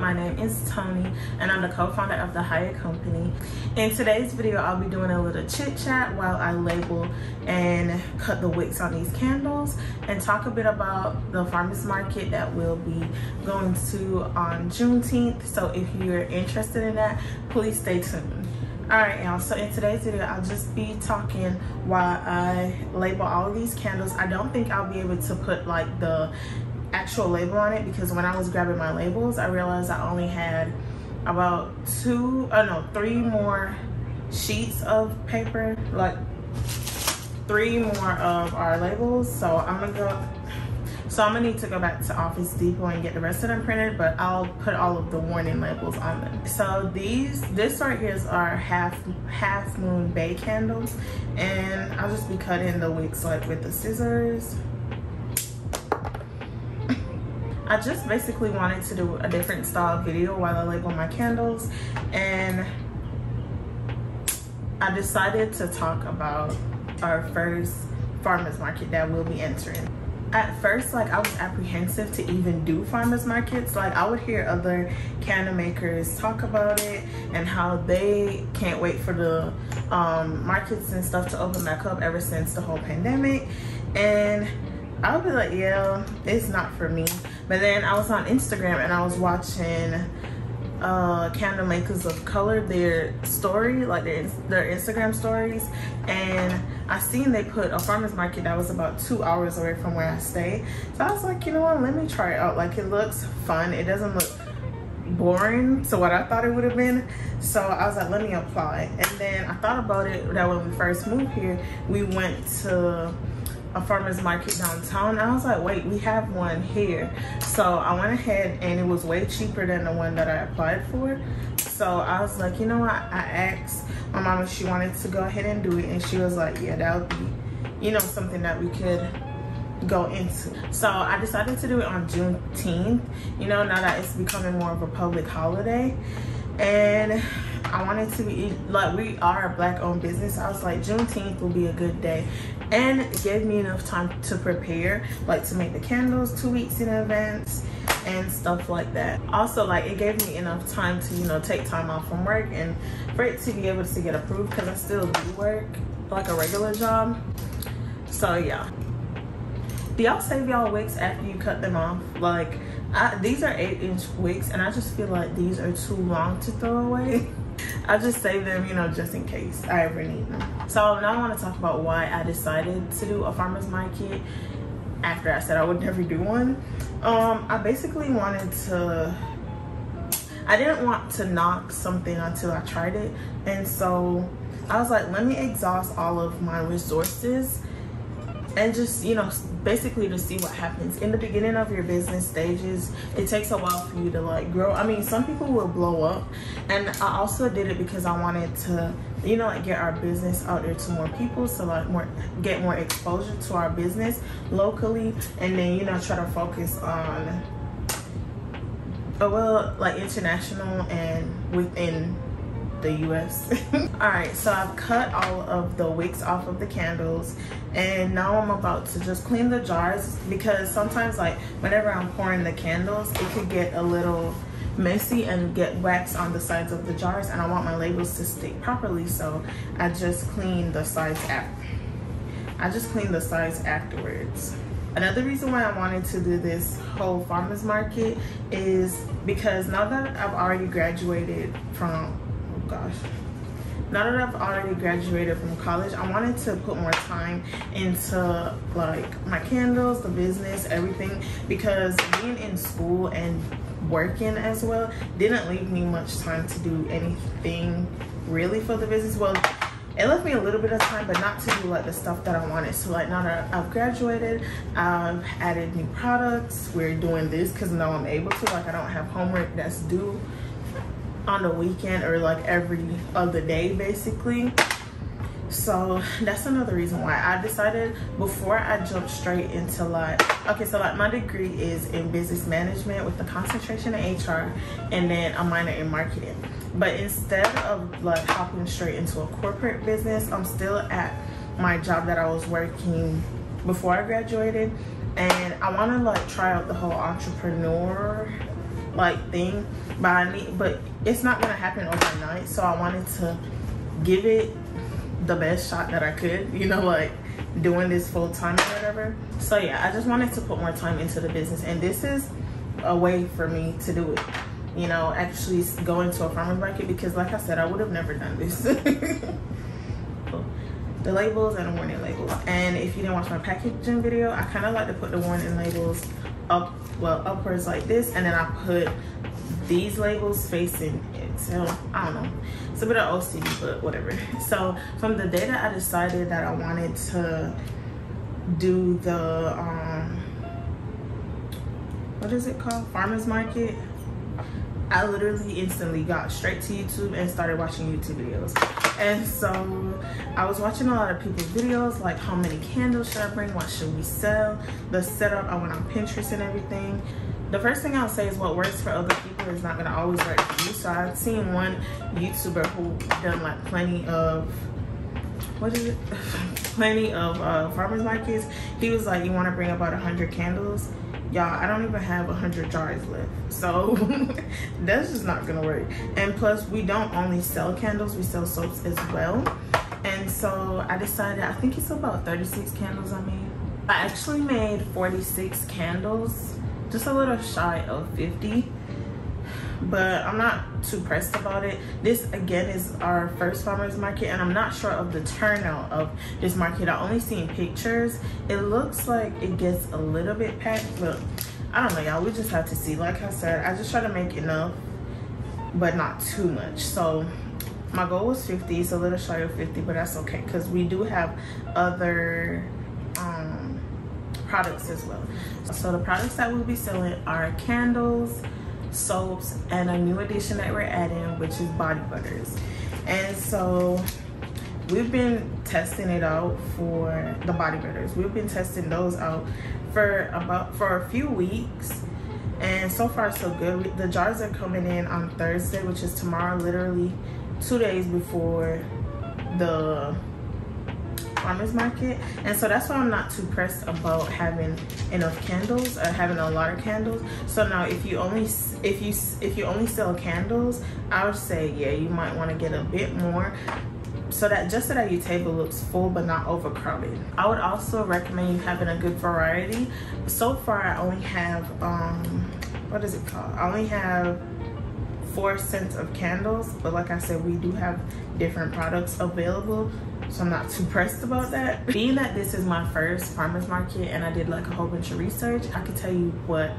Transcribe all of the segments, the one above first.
My name is Tony and I'm the co-founder of the Hire Company. In today's video, I'll be doing a little chit chat while I label and cut the wicks on these candles and talk a bit about the farmers market that we'll be going to on Juneteenth. So if you're interested in that, please stay tuned. Alright y'all, so in today's video I'll just be talking while I label all of these candles. I don't think I'll be able to put like the actual label on it because when I was grabbing my labels I realized I only had about 3 more sheets of paper, like 3 more of our labels. So I'm gonna need to go back to Office Depot and get the rest of them printed, but I'll put all of the warning labels on them. So this right here is our half moon bay candles, and I'll just be cutting the wicks like with the scissors. I just basically wanted to do a different style video while I label my candles, and I decided to talk about our first farmers market that we'll be entering. At first, like, I was apprehensive to even do farmers markets. Like, I would hear other candle makers talk about it and how they can't wait for the markets and stuff to open back up ever since the whole pandemic, and I would be like, yeah, it's not for me. But then I was on Instagram and I was watching candle makers of color, their story, like their Instagram stories, and I seen they put a farmers market that was about 2 hours away from where I stay. So I was like, you know what, let me try it out. Like, it looks fun, it doesn't look boring to what I thought it would have been. So I was like, let me apply. And then I thought about it that when we first moved here, we went to a farmer's market downtown. I was like, wait, we have one here. So I went ahead and it was way cheaper than the one that I applied for. So I was like, you know what, I asked my mom if she wanted to go ahead and do it, and she was like, yeah, that would be, you know, something that we could go into. So I decided to do it on Juneteenth, you know, now that it's becoming more of a public holiday. And I wanted to be like, we are a black owned business. I was like, Juneteenth will be a good day, and it gave me enough time to prepare, like to make the candles 2 weeks in advance and stuff like that. Also, like, it gave me enough time to, you know, take time off from work and for it to be able to get approved, because I still do work like a regular job. So yeah, do y'all save y'all wicks after you cut them off? Like, these are 8-inch wicks and I just feel like these are too long to throw away. I just save them, you know, just in case I ever need them. So now I want to talk about why I decided to do a farmer's market after I said I would never do one. I basically wanted to, I didn't want to knock something until I tried it. And so I was like, let me exhaust all of my resources and just, you know, basically to see what happens. In the beginning of your business stages, it takes a while for you to like grow. I mean, some people will blow up, and I also did it because I wanted to, you know, like get our business out there to more people, so like get more exposure to our business locally, and then, you know, try to focus on like international and within the US. Alright, so I've cut all of the wicks off of the candles, and now I'm about to just clean the jars, because sometimes, like, whenever I'm pouring the candles, it could get a little messy and get wax on the sides of the jars, and I want my labels to stick properly, so I just clean the sides afterwards. Another reason why I wanted to do this whole farmers market is because now that I've already graduated from college, I wanted to put more time into like my candles, the business, everything, because being in school and working as well didn't leave me much time to do anything really for the business. Well, it left me a little bit of time, but not to do like the stuff that I wanted. So like, now that I've graduated, I've added new products, we're doing this because now I'm able to, like, I don't have homework that's due on the weekend or like every other day basically. So that's another reason why I decided, before I jump straight into like, okay, so like my degree is in business management with a concentration in HR and then a minor in marketing. But instead of like hopping straight into a corporate business, I'm still at my job that I was working before I graduated, and I want to like try out the whole entrepreneur like thing. but it's not gonna happen overnight, so I wanted to give it the best shot that I could, you know, like doing this full time or whatever. So yeah, I just wanted to put more time into the business, and this is a way for me to do it, you know, actually go into a farmer's market, because like I said, I would have never done this. The labels and the warning labels. And if you didn't watch my packaging video, I kind of like to put the warning labels up, well, upwards like this, and then I put these labels facing it. So I don't know, it's a bit of OCD, but whatever. So from the day that I decided that I wanted to do the what is it called, farmers market, I literally instantly got straight to YouTube and started watching YouTube videos. And so I was watching a lot of people's videos, like how many candles should I bring, what should we sell, the setup. I went on Pinterest and everything. The first thing I'll say is what works for other people is not gonna always work for you. So I've seen one YouTuber who done like plenty of, what is it? Plenty of farmers markets. He was like, you wanna bring about 100 candles? Y'all, I don't even have 100 jars left. So that's just not gonna work. And plus, we don't only sell candles, we sell soaps as well. And so I decided, I think it's about 36 candles I made. I actually made 46 candles, just a little shy of 50. But I'm not too pressed about it. This again is our first farmers market, and I'm not sure of the turnout of this market. I only seen pictures. It looks like it gets a little bit packed, but I don't know, y'all, we just have to see. Like I said, I just try to make enough but not too much. So my goal was 50. It's a little shy of 50, but that's okay, because we do have other products as well. So the products that we'll be selling are candles, soaps, and a new addition that we're adding, which is body butters. And so we've been testing it out for the body butters. We've been testing those out for a few weeks, and so far so good. The jars are coming in on Thursday, which is tomorrow, literally 2 days before the farmers market. And so that's why I'm not too pressed about having enough candles or having a lot of candles. So now if you only sell candles, I would say, yeah, you might want to get a bit more, so that your table looks full but not overcrowded. I would also recommend you having a good variety. So far I only have what is it called, I only have 4 scents of candles, but like I said, we do have different products available, so I'm not too pressed about that. Being that this is my first farmers market and I did like a whole bunch of research, I can tell you what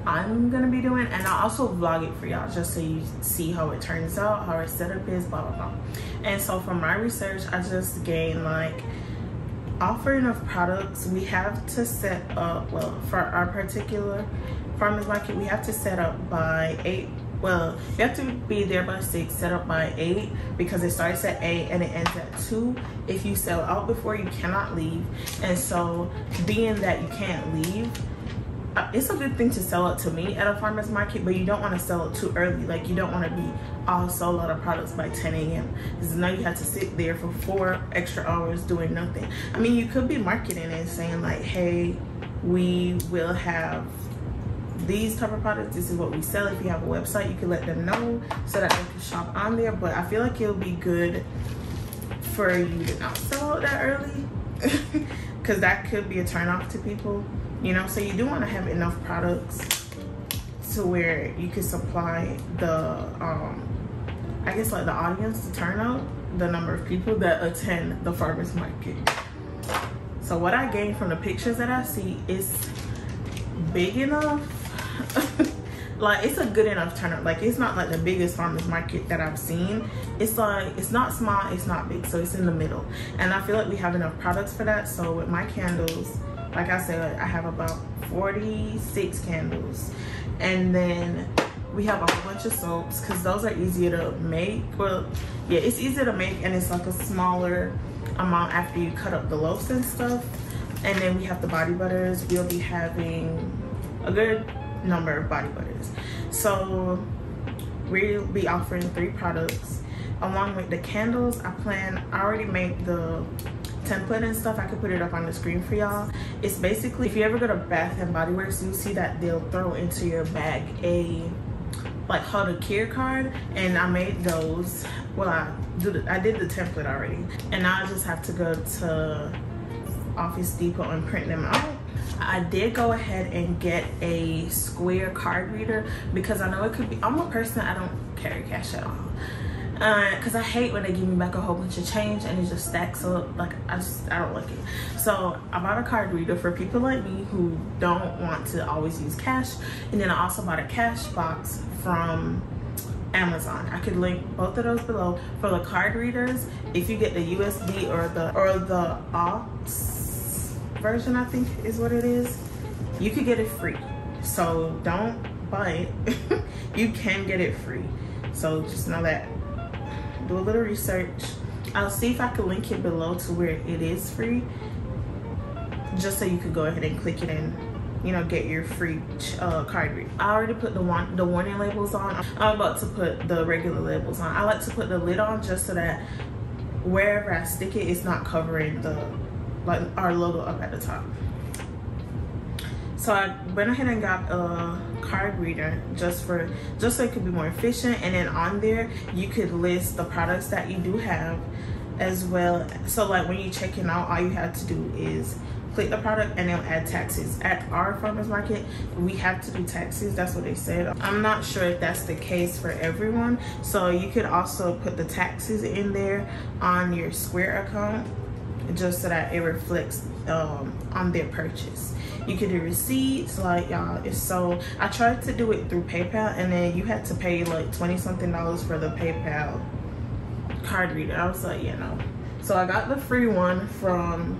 I'm gonna be doing, and I'll also vlog it for y'all just so you see how it turns out, how our setup is, blah blah blah. And so from my research, I just gained like, offer enough products. We have to set up, well, for our particular farmers market, we have to set up by 8. Well, you have to be there by 6, set up by 8, because it starts at 8 and it ends at 2. If you sell out before, you cannot leave. And so being that you can't leave, it's a good thing to sell it to me at a farmer's market, but you don't want to sell it too early. Like, you don't want to be all sold out of products by 10 a.m. because now you have to sit there for 4 extra hours doing nothing. I mean, you could be marketing and saying like, hey, we will have these type of products, this is what we sell. If you have a website, you can let them know so that they can shop on there. But I feel like it'll be good for you to not sell out that early because that could be a turn off to people, you know. So you do want to have enough products to where you can supply the I guess like the audience, to turn out the number of people that attend the farmers market. So what I gained from the pictures that I see is big enough. Like, it's a good enough turnout. Like, it's not like the biggest farmers market that I've seen. It's like, it's not small, it's not big, so it's in the middle. And I feel like we have enough products for that. So with my candles, like I said, I have about 46 candles, and then we have a whole bunch of soaps because those are easier to make. Well, yeah, it's easier to make, and it's like a smaller amount after you cut up the loaves and stuff. And then we have the body butters. We'll be having a good number of body butters. So we'll be offering 3 products along with the candles. I already made the template and stuff. I could put it up on the screen for y'all. It's basically, if you ever go to Bath and Body Works, you'll see that they'll throw into your bag a like how to care card, and I made those. Well, I did the template already, and now I just have to go to Office Depot and print them out. I did go ahead and get a square card reader because I know it could be, I'm a person, I don't carry cash at all. Because I hate when they give me back a whole bunch of change and it just stacks up. Like, I don't like it. So I bought a card reader for people like me who don't want to always use cash. And then I also bought a cash box from Amazon. I could link both of those below. For the card readers, if you get the USB or the aux version, I think is what it is, you could get it free. So don't buy it. You can get it free. So just know that. Do a little research. I'll see if I can link it below to where it is free, just so you could go ahead and click it and, you know, get your free card reader. I already put the warning labels on. I'm about to put the regular labels on. I like to put the lid on just so that wherever I stick it, it's not covering our logo up at the top. So I went ahead and got a card reader just so it could be more efficient, and then on there you could list the products that you do have as well. So like when you're checking out, all you have to do is click the product and then add taxes. At our farmers market, we have to do taxes. That's what they said. I'm not sure if that's the case for everyone. So you could also put the taxes in there on your Square account, just so that it reflects on their purchase. You could do receipts, like y'all, I tried to do it through PayPal, and then you had to pay like $20-something for the PayPal card reader. I was like, yeah, no. So I got the free one from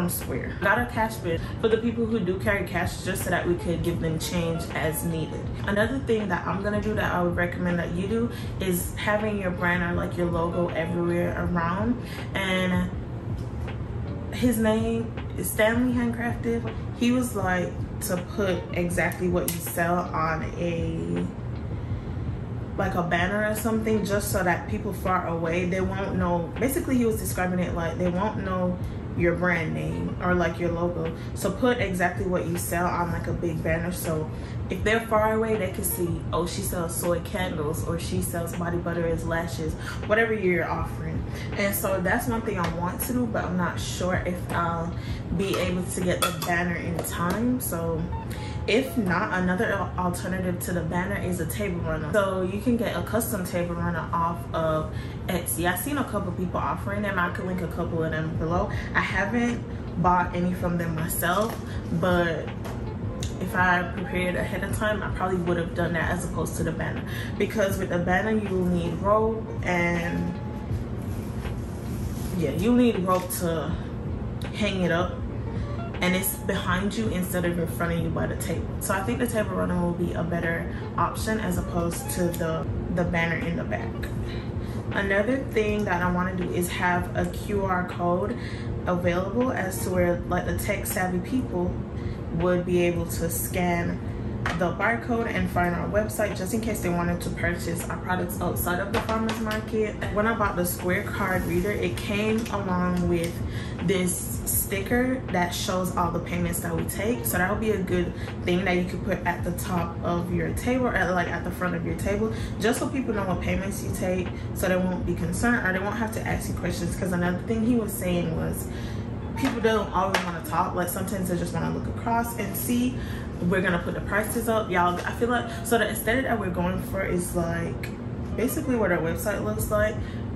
Square. Got a cash bid for the people who do carry cash, just so that we could give them change as needed. Another thing that I'm gonna do that I would recommend that you do is having your brand or like your logo everywhere around. And his name is Stanley Handcrafted. He was like to put exactly what you sell on a banner or something, just so that people far away, they won't know. Basically, he was describing it like they won't know your brand name or like your logo. So put exactly what you sell on like a big banner, so if they're far away, they can see, oh, she sells soy candles, or she sells body butter as lashes, whatever you're offering. And so that's one thing I want to do, but I'm not sure if I'll be able to get the banner in time. So if not, another alternative to the banner is a table runner. So you can get a custom table runner off of Etsy. I've seen a couple people offering them. I could link a couple of them below. I haven't bought any from them myself, but if I prepared ahead of time, I probably would have done that as opposed to the banner. Because with the banner, you will need rope, and yeah, you need rope to hang it up, and it's behind you instead of in front of you by the table. So I think the table runner will be a better option as opposed to the banner in the back. Another thing that I want to do is have a QR code available, as to where like the tech savvy people would be able to scan the barcode and find our website, just in case they wanted to purchase our products outside of the farmers market. When I bought the Square card reader, it came along with this sticker that shows all the payments that we take. So that would be a good thing that you could put at the top of your table, or at the front of your table, just so people know what payments you take, so they won't be concerned, or they won't have to ask you questions. Because another thing he was saying was, people don't always want to talk. Like sometimes they just want to look across and see. We're gonna put the prices up, y'all. I feel like, so the aesthetic that we're going for is like basically what our website looks like,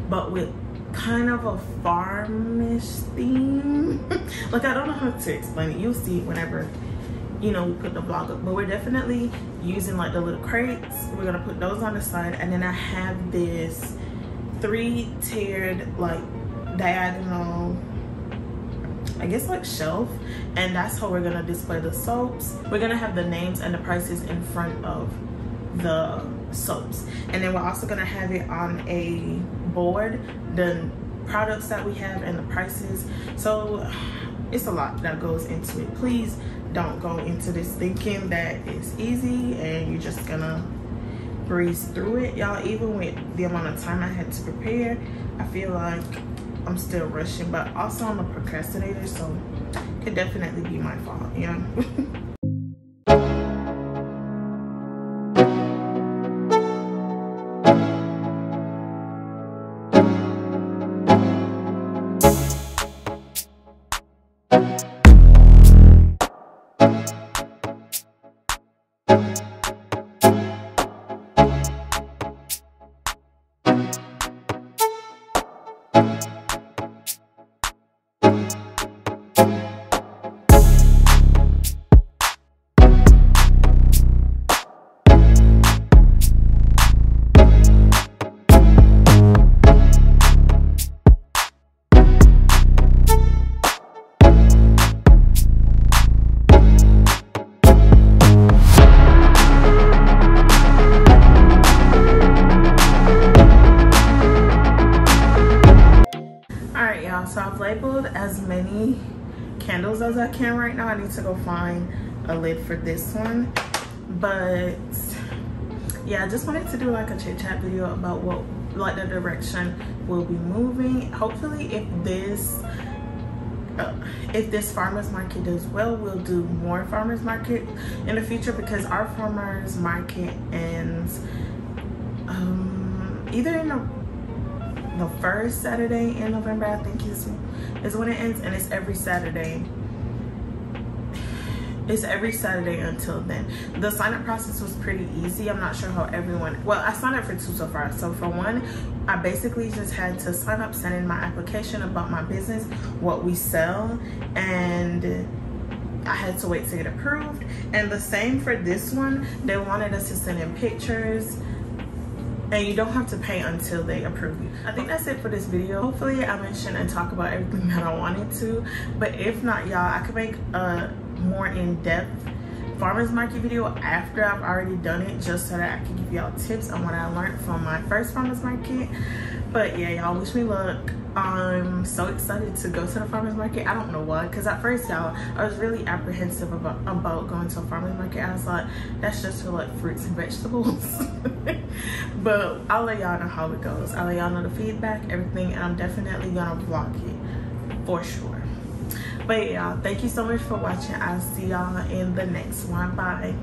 but with kind of a farmish theme. Like, I don't know how to explain it. You'll see whenever, you know, we put the blog up. But we're definitely using like the little crates. We're gonna put those on the side, and then I have this 3-tiered like diagonal, I guess like shelf, and that's how we're gonna display the soaps. We're gonna have the names and the prices in front of the soaps, and then we're also gonna have it on a board, the products that we have and the prices. So it's a lot that goes into it. Please don't go into this thinking that it's easy and you're just gonna breeze through it, y'all. Even with the amount of time I had to prepare, I feel like I'm still rushing, but also I'm a procrastinator, so it could definitely be my fault, you know. many candles as I can right now. I need to go find a lid for this one. But yeah, I just wanted to do like a chit chat video about what, like, the direction we'll be moving. Hopefully if this farmers market does well, we'll do more farmers market in the future, because our farmers market ends either in the first Saturday in November, I think is when it ends, and it's every Saturday. It's every Saturday until then. The sign-up process was pretty easy. I'm not sure how everyone, well, I signed up for 2 so far. So for one, I basically just had to sign up, send in my application about my business, what we sell, and I had to wait to get approved. And the same for this one. They wanted us to send in pictures, and you don't have to pay until they approve you. I think that's it for this video. Hopefully I mentioned and talk about everything that I wanted to, but if not, y'all, I could make a more in-depth farmers market video after I've already done it, just so that I can give y'all tips on what I learned from my first farmers market. But yeah, y'all, wish me luck. I'm so excited to go to the farmers market. I don't know why, because at first, y'all, I was really apprehensive about going to a farmers market. I was like, that's just for like fruits and vegetables. But I'll let y'all know how it goes. I'll let y'all know the feedback, everything, and I'm definitely gonna vlog it for sure. But yeah, y'all, thank you so much for watching. I'll see y'all in the next one. Bye.